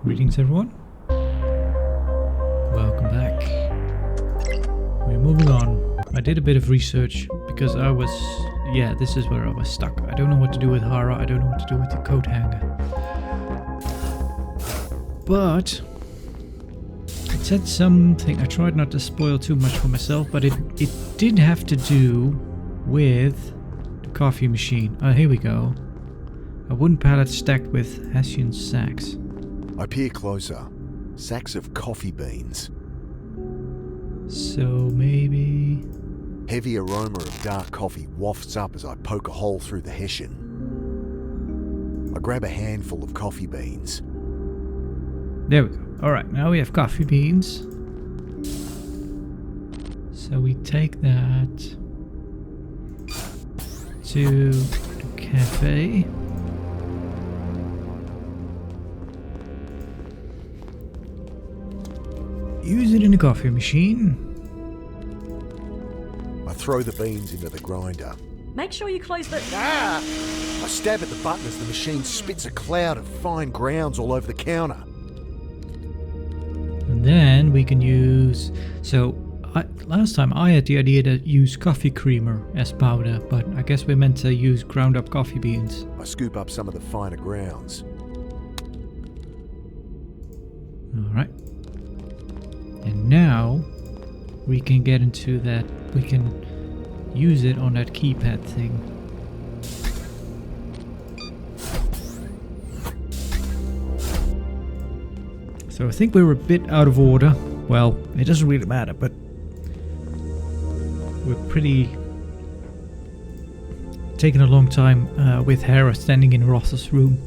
Greetings everyone. Welcome back. We're moving on. I did a bit of research because this is where I was stuck. I don't know what to do with Hara, I don't know what to do with the coat hanger. But it said something, I tried not to spoil too much for myself, but it did have to do with the coffee machine. Oh, here we go. A wooden pallet stacked with Hessian sacks. I peer closer. Sacks of coffee beans. So maybe... Heavy aroma of dark coffee wafts up as I poke a hole through the hessian. I grab a handful of coffee beans. There we go. Alright, now we have coffee beans. So we take that to the cafe. Use it in the coffee machine. I throw the beans into the grinder. Make sure you close the... I stab at the button as the machine spits a cloud of fine grounds all over the counter. And then we can use... last time I had the idea to use coffee creamer as powder, but I guess we're meant to use ground up coffee beans. I scoop up some of the finer grounds. Alright. And now we can get into that, we can use it on that keypad thing. So I think we're a bit out of order. Well, it doesn't really matter, but we're pretty... taking a long time with Hera standing in Ross's room.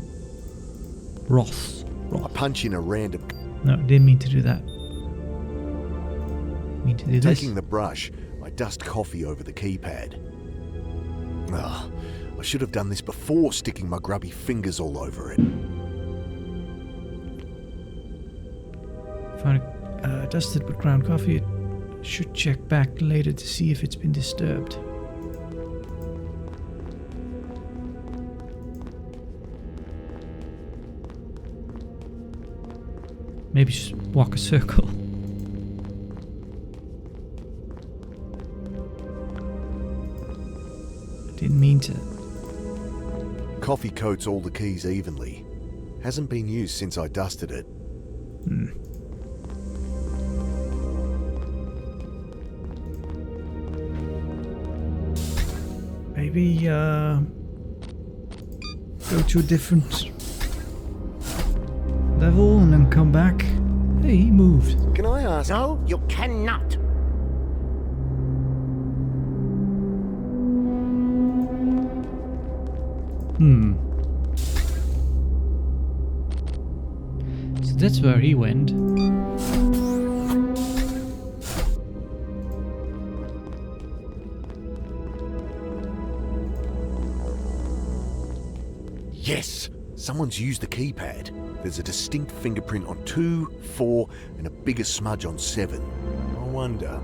Ross. I punch in a random... No, didn't mean to do that. Mean to do this. Taking the brush, I dust coffee over the keypad. I should have done this before sticking my grubby fingers all over it. Found it dusted with ground coffee. It should check back later to see if it's been disturbed. Maybe just walk a circle. Didn't mean to. Coffee coats all the keys evenly. Hasn't been used since I dusted it. Maybe go to a different level and then come back. Hey, he moved. Can I ask? No, you cannot. So that's where he went. Yes! Someone's used the keypad. There's a distinct fingerprint on 2, 4, and a bigger smudge on 7. I wonder...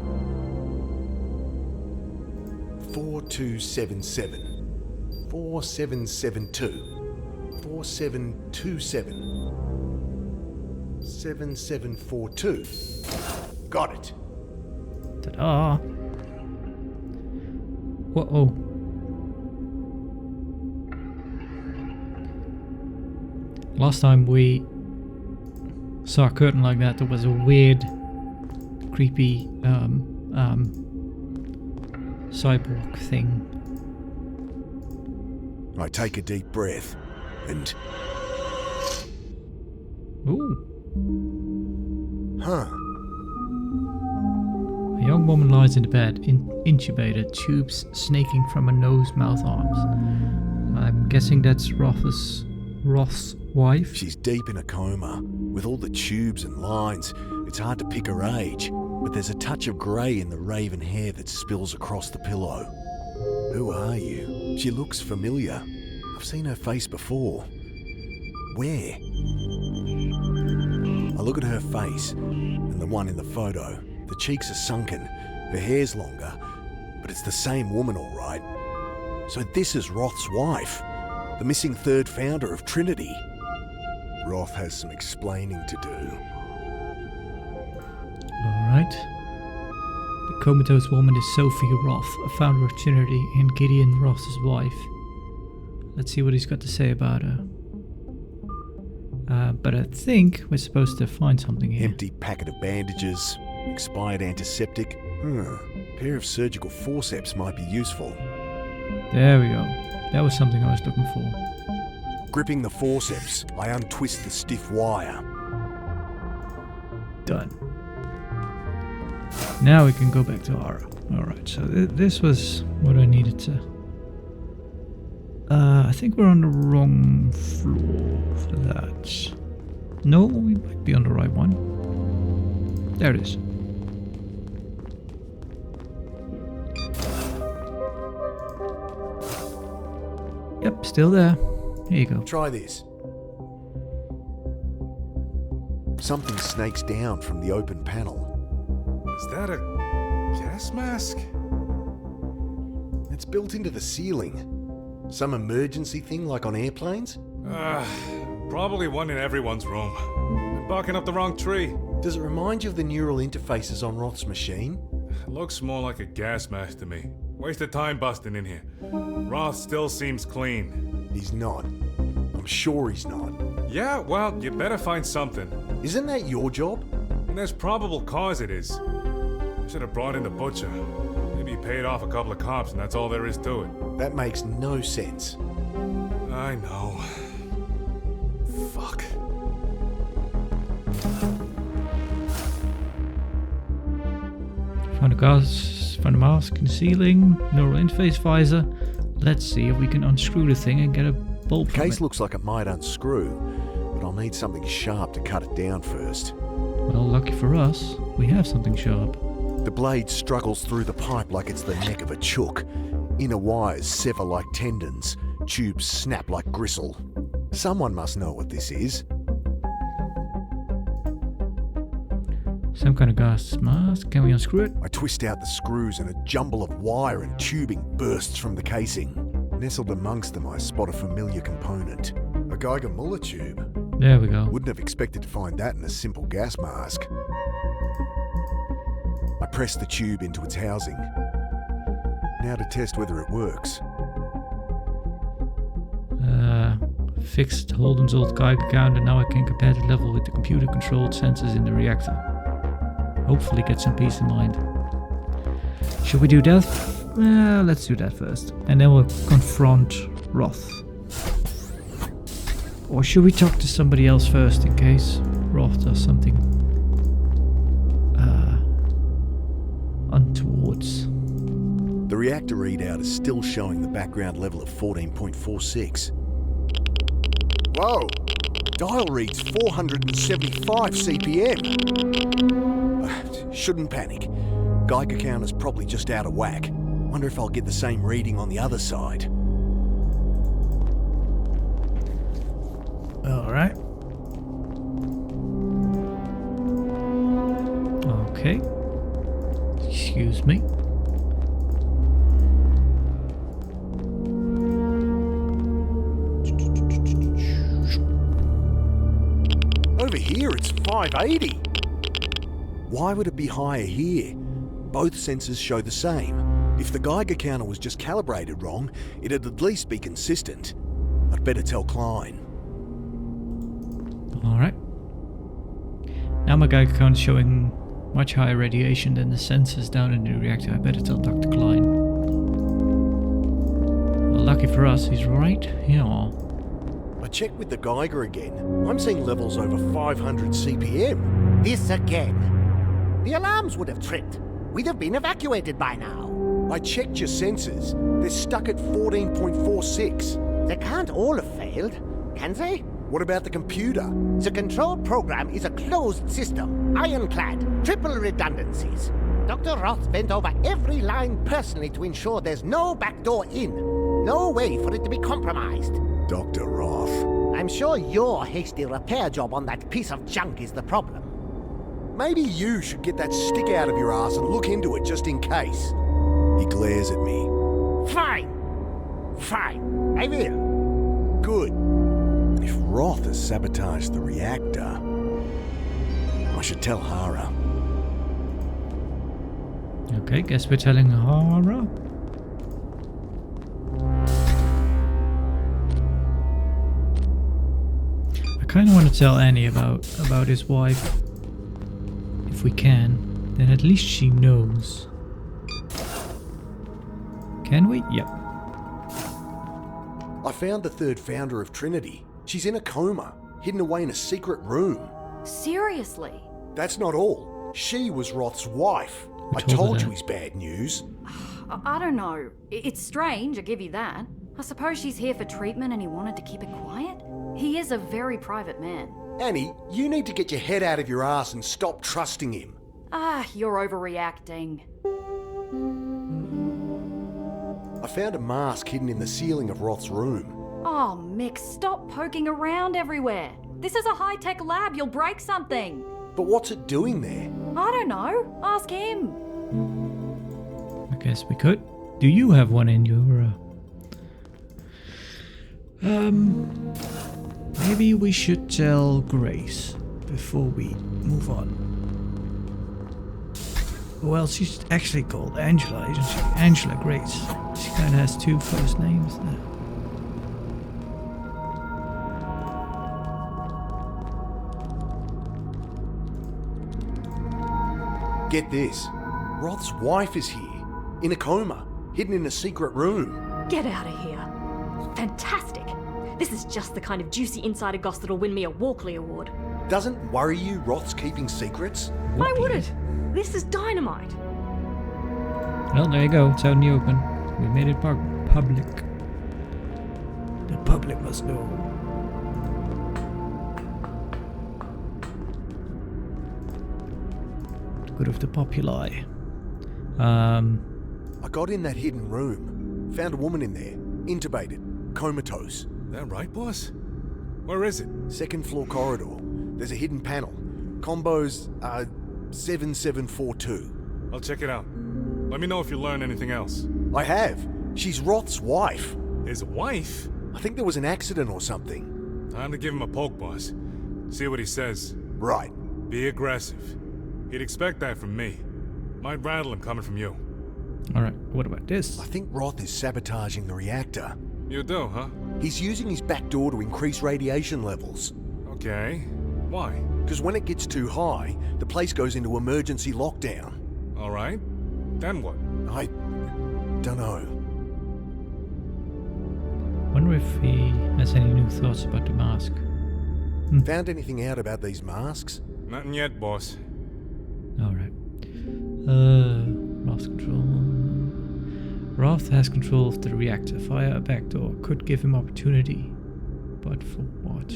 4277. 4772. 4727. 7742. Got it. Ta-da! Whoa. Last time we saw a curtain like that, there was a weird, creepy cyborg thing. I take a deep breath and... Ooh. Huh. A young woman lies in the bed, intubated, tubes snaking from her nose, mouth, arms. I'm guessing that's Roth's wife. She's deep in a coma. With all the tubes and lines, it's hard to pick her age, but there's a touch of grey in the raven hair that spills across the pillow. Who are you? She looks familiar. I've seen her face before. Where? I look at her face, and the one in the photo. The cheeks are sunken, her hair's longer, but it's the same woman all right. So this is Roth's wife, the missing third founder of Trinity. Roth has some explaining to do. Alright. The comatose woman is Sophie Roth, a founder of Trinity and Gideon Roth's wife. Let's see what he's got to say about her. But I think we're supposed to find something here. Empty packet of bandages, expired antiseptic. Pair of surgical forceps might be useful. There we go. That was something I was looking for. Gripping the forceps, I untwist the stiff wire. Done. Now we can go back to Ara. Alright, so this was what I needed to... I think we're on the wrong floor for that. No, we might be on the right one. There it is. Yep, still there. Here you go. Try this. Something snakes down from the open panel. Is that a gas mask? It's built into the ceiling. Some emergency thing like on airplanes? Probably one in everyone's room. Been barking up the wrong tree. Does it remind you of the neural interfaces on Roth's machine? Looks more like a gas mask to me. Waste of time busting in here. Roth still seems clean. He's not. I'm sure he's not. Yeah, well, you better find something. Isn't that your job? And there's probable cause it is. I should have brought in the butcher. Maybe he paid off a couple of cops and that's all there is to it. That makes no sense. I know. Fuck. Found a mask in the ceiling, neural interface visor. Let's see if we can unscrew the thing and get a bolt The from case it. looks like it might unscrew, but I'll need something sharp to cut it down first. Well, lucky for us, we have something sharp. The blade struggles through the pipe like it's the neck of a chook. Inner wires sever like tendons. Tubes snap like gristle. Someone must know what this is. Some kind of gas mask. Can we unscrew it? I twist out the screws and a jumble of wire and tubing bursts from the casing. Nestled amongst them, I spot a familiar component. A Geiger-Müller tube. There we go. Wouldn't have expected to find that in a simple gas mask. I press the tube into its housing. Now to test whether it works. Fixed Holden's old Geiger counter. Now I can compare the level with the computer-controlled sensors in the reactor. Hopefully get some peace of mind. Should we do that? Let's do that first. And then we'll confront Roth. Or should we talk to somebody else first in case Roth does something untowards? The reactor readout is still showing the background level of 14.46. Whoa! Dial reads 475 CPM. Shouldn't panic. Geiger counter's probably just out of whack. Wonder if I'll get the same reading on the other side. Alright. Okay. Excuse me. Over here it's 580. Why would it be higher here? Both sensors show the same. If the Geiger counter was just calibrated wrong, it'd at least be consistent. I'd better tell Klein. Alright. Now my Geiger count is showing much higher radiation than the sensors down in the reactor. I better tell Dr. Klein. Well, lucky for us, he's right. Yeah. I checked with the Geiger again. I'm seeing levels over 500 CPM. This again. The alarms would have tripped. We'd have been evacuated by now. I checked your sensors. They're stuck at 14.46. They can't all have failed, can they? What about the computer? The control program is a closed system, ironclad, triple redundancies. Dr. Roth bent over every line personally to ensure there's no backdoor in. No way for it to be compromised. Dr. Roth. I'm sure your hasty repair job on that piece of junk is the problem. Maybe you should get that stick out of your ass and look into it just in case. He glares at me. Fine. Fine. I will. Good. And if Roth has sabotaged the reactor. I should tell Hara. Okay, guess we're telling Hara. I kind of want to tell Annie about his wife. If we can, then at least she knows. Can we? Yep. I found the third founder of Trinity. She's in a coma, hidden away in a secret room. Seriously? That's not all. She was Roth's wife. I told her told you that. he's bad news. I don't know. It's strange, I give you that. I suppose she's here for treatment and he wanted to keep it quiet? He is a very private man. Annie, you need to get your head out of your ass and stop trusting him. You're overreacting. I found a mask hidden in the ceiling of Roth's room. Oh, Mick, stop poking around everywhere. This is a high-tech lab, you'll break something. But what's it doing there? I don't know. Ask him. I guess we could. Do you have one in your... Maybe we should tell Grace before we move on. Well, she's actually called Angela, isn't she? Angela Grace. She kind of has two first names there. Get this. Roth's wife is here, in a coma, hidden in a secret room. Get out of here. Fantastic. This is just the kind of juicy insider goss that'll win me a Walkley Award. Doesn't worry you Roth's keeping secrets? Why would it? This is dynamite. Well, there you go. It's out in the open. We made it public. The public must know. Good of the populi. I got in that hidden room. Found a woman in there, intubated, comatose. That right, boss? Where is it? Second floor corridor. There's a hidden panel. Combos 7742. I'll check it out. Let me know if you learn anything else. I have. She's Roth's wife. His wife? I think there was an accident or something. Time to give him a poke, boss. See what he says. Right. Be aggressive. He'd expect that from me. Might rattle him coming from you. Alright, what about this? I think Roth is sabotaging the reactor. You do, huh? He's using his back door to increase radiation levels. Okay. Why? Because when it gets too high, the place goes into emergency lockdown. Alright. Then what? I don't know. Wonder if he has any new thoughts about the mask. Found anything out about these masks? Nothing yet, boss. Alright. Roth control. Roth has control of the reactor via a backdoor. Could give him opportunity. But for what?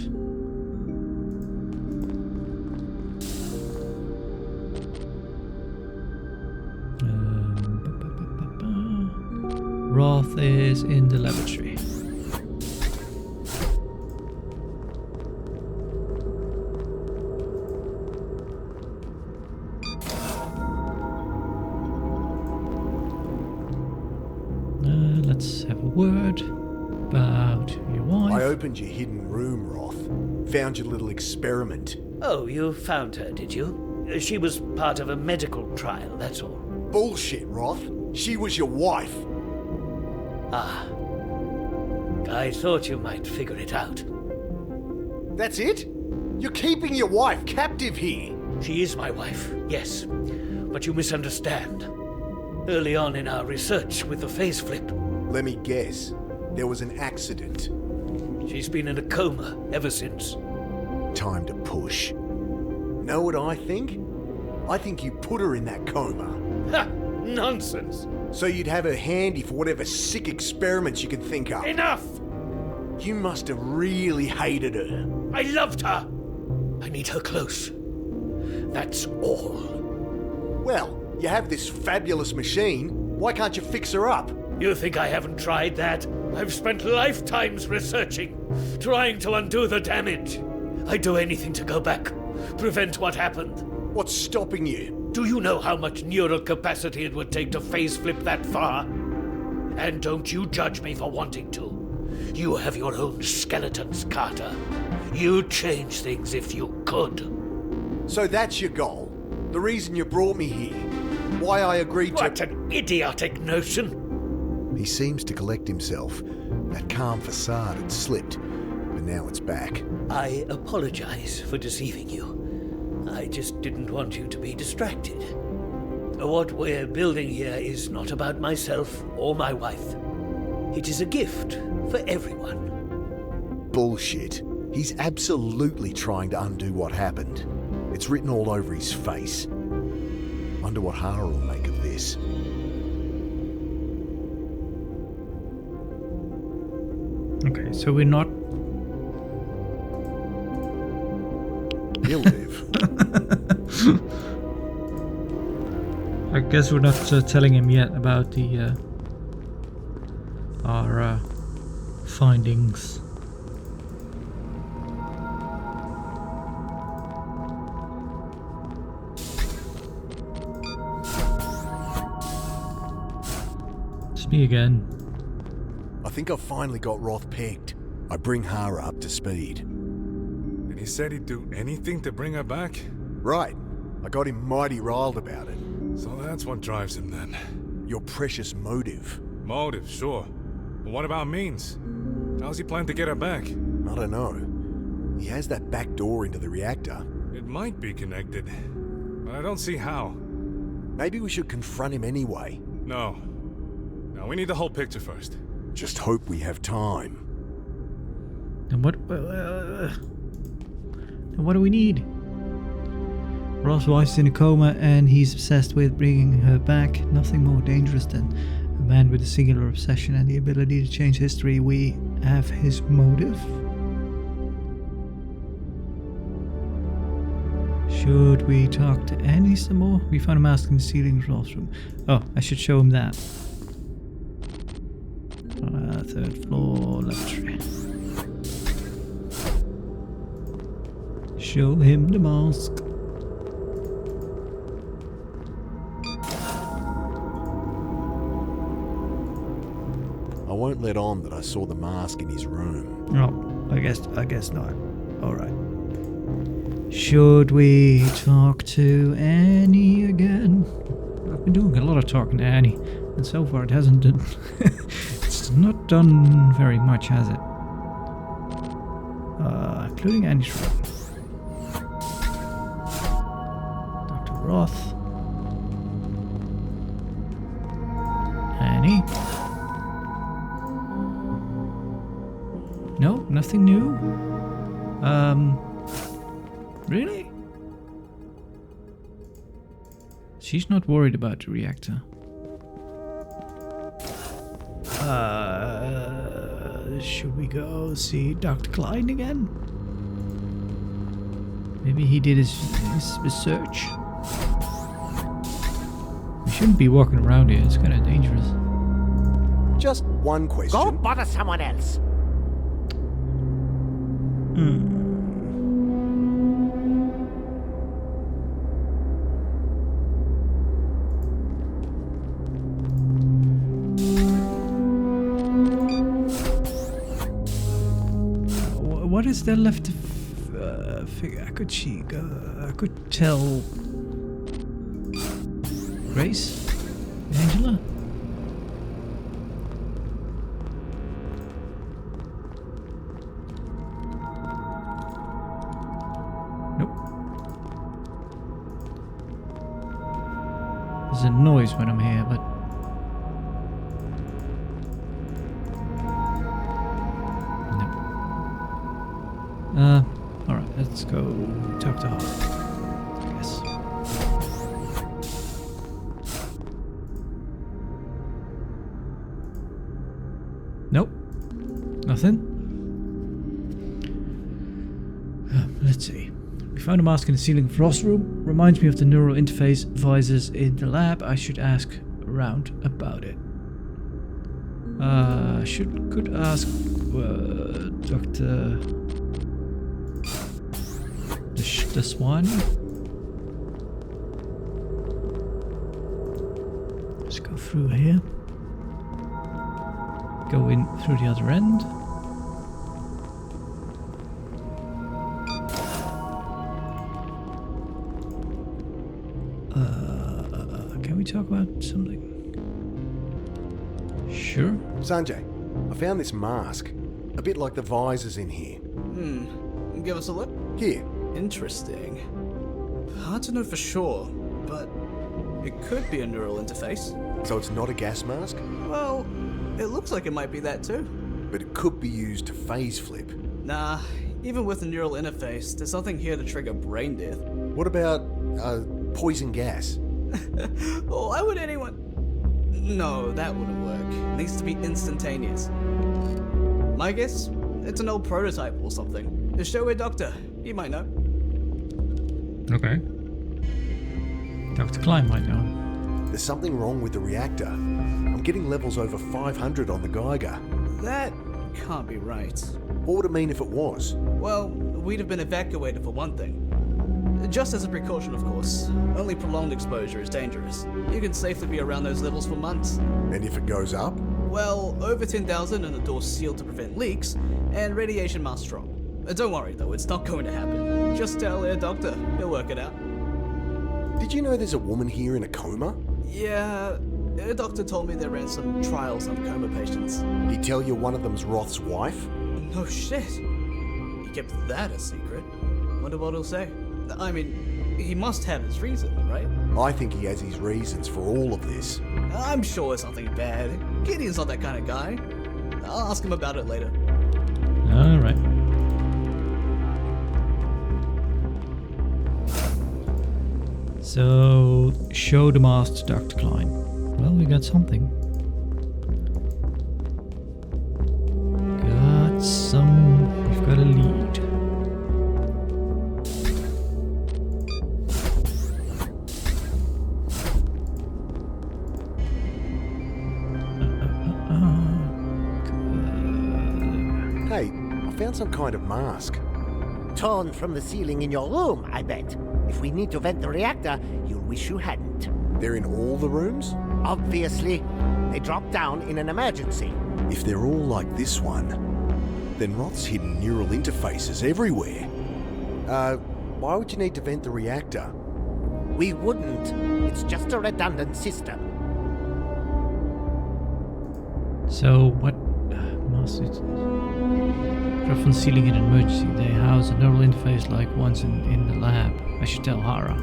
Roth is in the laboratory. Let's have a word about your wife. I opened your hidden room, Roth. Found your little experiment. Oh, you found her, did you? She was part of a medical trial, that's all. Bullshit, Roth. She was your wife. Ah. I thought you might figure it out. That's it? You're keeping your wife captive here. She is my wife, yes. But you misunderstand. Early on in our research with the phase flip, Let me guess. There was an accident. she's been in a coma ever since. Time to push. Know what I think? I think you put her in that coma. Ha! Nonsense! So you'd have her handy for whatever sick experiments you could think of. Enough! You must have really hated her. I loved her! I need her close. That's all. Well, you have this fabulous machine. Why can't you fix her up? You think I haven't tried that? I've spent lifetimes researching, trying to undo the damage. I'd do anything to go back, prevent what happened. What's stopping you? Do you know how much neural capacity it would take to phase flip that far? And don't you judge me for wanting to. You have your own skeletons, Carter. You'd change things if you could. So that's your goal? The reason you brought me here? Why I agreed to... What an idiotic notion! He seems to collect himself. That calm facade had slipped, but now it's back. I apologize for deceiving you. I just didn't want you to be distracted. What we're building here is not about myself or my wife. It is a gift for everyone. Bullshit. He's absolutely trying to undo what happened. It's written all over his face. Wonder what Hara will make of this. Okay, so we're not... He'll live. I guess we're not telling him yet about the our findings. It's me again. I think I've finally got Roth pegged. I bring Hara up to speed. And he said he'd do anything to bring her back? Right. I got him mighty riled about it. So that's what drives him then. Your precious motive. Motive, sure. But what about means? How's he plan to get her back? I don't know. He has that back door into the reactor. It might be connected, but I don't see how. Maybe we should confront him anyway. No. Now we need the whole picture first. Just hope we have time. And what do we need? Roth's wife's in a coma and he's obsessed with bringing her back. Nothing more dangerous than a man with a singular obsession and the ability to change history. We have his motive. Should we talk to Annie some more? We found a mask in the ceiling of Roth's room. Oh, I should show him that. Third floor, lavatory. Show him the mask. I won't let on that I saw the mask in his room. Oh, I guess not. Alright. Should we talk to Annie again? I've been doing a lot of talking to Annie, and so far it hasn't done... it's not done very much, has it? Including Annie's room. Dr. Roth. Annie. No, nothing new. Really? She's not worried about the reactor. Should we go see Dr. Klein again? Maybe he did his research. We shouldn't be walking around here, it's kind of dangerous. Just one question. Go bother someone else. What is there left to figure? I could tell Grace? Angela? Nope. There's a noise when I'm here, but alright, let's go talk to her, I guess. Nope. Nothing. Let's see. We found a mask in the ceiling of Roth's room. Reminds me of the neural interface visors in the lab. I should ask around about it. Could ask Dr. The Swan. Let's go through here. Go in through the other end. Can we talk about something? Sure. Sanjay, I found this mask. A bit like the visors in here. Give us a look. Here. Interesting. Hard to know for sure, but it could be a neural interface. So it's not a gas mask, Well, it looks like it might be that too. but it could be used to phase flip. Nah, even with a neural interface, there's nothing here to trigger brain death. What about, poison gas? Oh, why would anyone? No, that wouldn't work. It needs to be instantaneous. My guess? It's an old prototype or something. Just show a doctor. He might know. Okay. Dr. Klein might know. There's something wrong with the reactor. I'm getting levels over 500 on the Geiger. That can't be right. What would it mean if it was? Well, we'd have been evacuated for one thing. Just as a precaution, of course. Only prolonged exposure is dangerous. You can safely be around those levels for months. And if it goes up? Well, over 10,000 and the door's sealed to prevent leaks, and radiation must drop. Don't worry though, it's not going to happen. Just tell a doctor, he'll work it out. Did you know there's a woman here in a coma? Yeah, a doctor told me they ran some trials on coma patients. Did he tell you one of them's Roth's wife? No shit. He kept that a secret. Wonder what he'll say. I mean, he must have his reason, right? I think he has his reasons for all of this. I'm sure it's nothing bad. Gideon's not that kind of guy. I'll ask him about it later. Alright. So, show the mask to Dr. Klein. Well, we got something. We've got a lead. Hey, I found some kind of mask. Torn from the ceiling in your room, I bet. If we need to vent the reactor, you'll wish you hadn't. They're in all the rooms? Obviously, they drop down in an emergency. If they're all like this one, then Roth's hidden neural interfaces everywhere. Why would you need to vent the reactor? We wouldn't. It's just a redundant system. So, what mask is drop from the ceiling in an emergency. They house a neural interface like ones in the lab. I should tell Hara.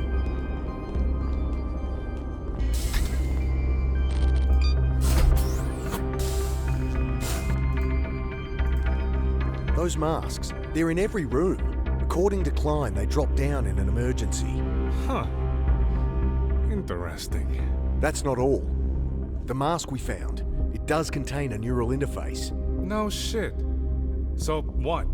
Those masks, they're in every room. According to Klein, they drop down in an emergency. Huh. Interesting. That's not all. The mask we found, it does contain a neural interface. No shit. So what?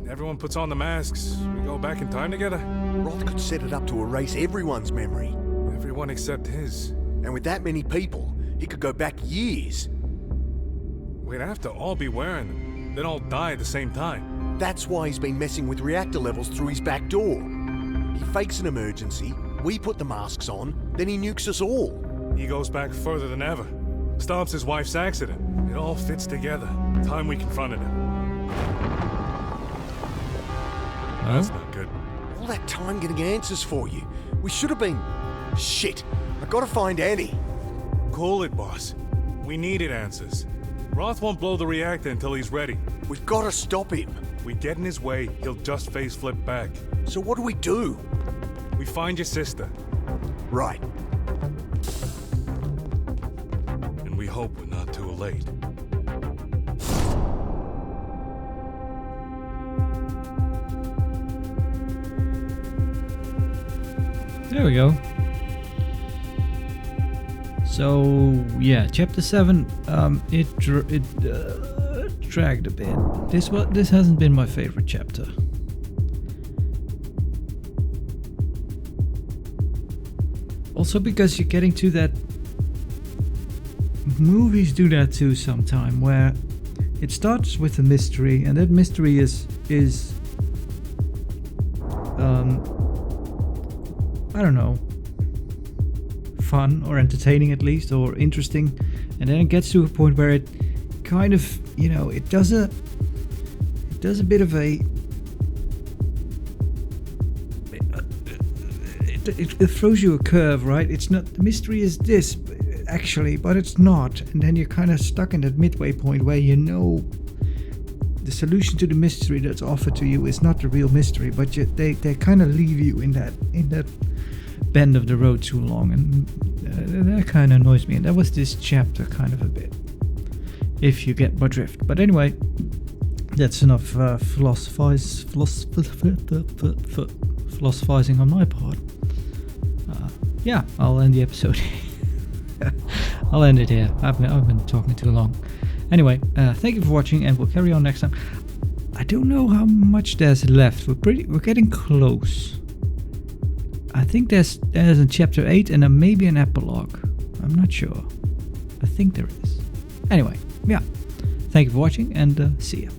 Everyone puts on the masks, we go back in time together? Roth could set it up to erase everyone's memory. Everyone except his. And with that many people, he could go back years. We'd have to all be wearing them, then all die at the same time. That's why he's been messing with reactor levels through his back door. He fakes an emergency, we put the masks on, then he nukes us all. He goes back further than ever. Stops his wife's accident. It all fits together. Time we confronted him. That's not good. All that time getting answers for you. We should have been... Shit! I gotta find Annie. Cool it, boss. We needed answers. Roth won't blow the reactor until he's ready. We've gotta stop him. We get in his way, he'll just face flip back. So what do? We find your sister, Right. and we hope we're not too late. There we go. So yeah, chapter 7. It dragged a bit. This hasn't been my favorite chapter. Also because you're getting to that. Movies do that too sometime, where it starts with a mystery, and that mystery is I don't know, fun or entertaining at least, or interesting, and then it gets to a point where it kind of, it does a bit of a, it throws you a curve, right? It's not, the mystery is this, actually, but it's not. And then you're kind of stuck in that midway point where you know the solution to the mystery that's offered to you is not the real mystery, but they kind of leave you in that bend of the road too long, and that kind of annoys me. And that was this chapter kind of a bit, if you get my drift. But anyway, that's enough philosophizing on my part. Yeah, I'll end the episode. I'll end it here. I've been talking too long. Anyway, thank you for watching, and we'll carry on next time. I don't know how much there's left. We're getting close. I think there's a chapter 8 and maybe an epilogue. I'm not sure. I think there is. Anyway, yeah. Thank you for watching, and see ya.